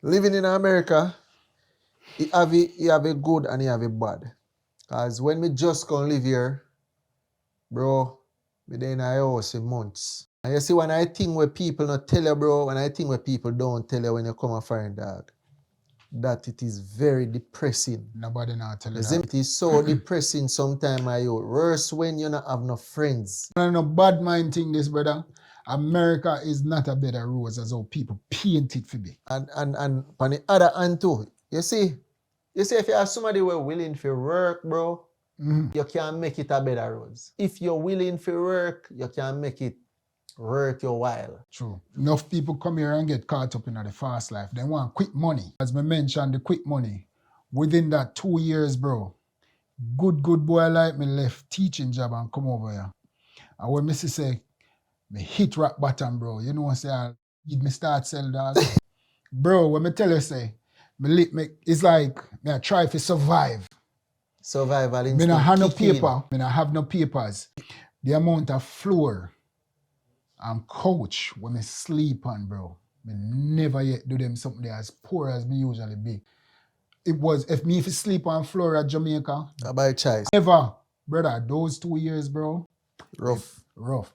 Living in America, it have a good and it have a bad. Cause when me just come live here, bro, me dey in a house in months. And you see when I think where people not tell you, bro, when I think where people don't tell you when you come a foreign dog, that it is very depressing. Nobody not tell you You see, that. it is so depressing sometimes, worse when you not have no friends. I no bad mind thing this, brother. America is not a bed of roses as how people paint it for be. And on the other hand too, you see if you have somebody who willing to work, bro, you can make it a better roads. If you're willing to work, you can make it worth your while. True. Enough people come here and get caught up in the fast life. They want quick money. As I mentioned, the quick money. Within that 2 years, bro, good boy like me left teaching job and come over here. And when me say, me hit rock bottom, bro. You know what I'm saying? Me start sell dog. Bro, when me tell you, say, it's like me I try to survive. Survival instinct. Me not have no paper. Me not have no papers. The amount of floor and couch when me sleep on, bro, me never yet do them something as poor as me usually be. It was, if me sleep on floor at Jamaica, by choice. never, brother, those 2 years, bro, Rough.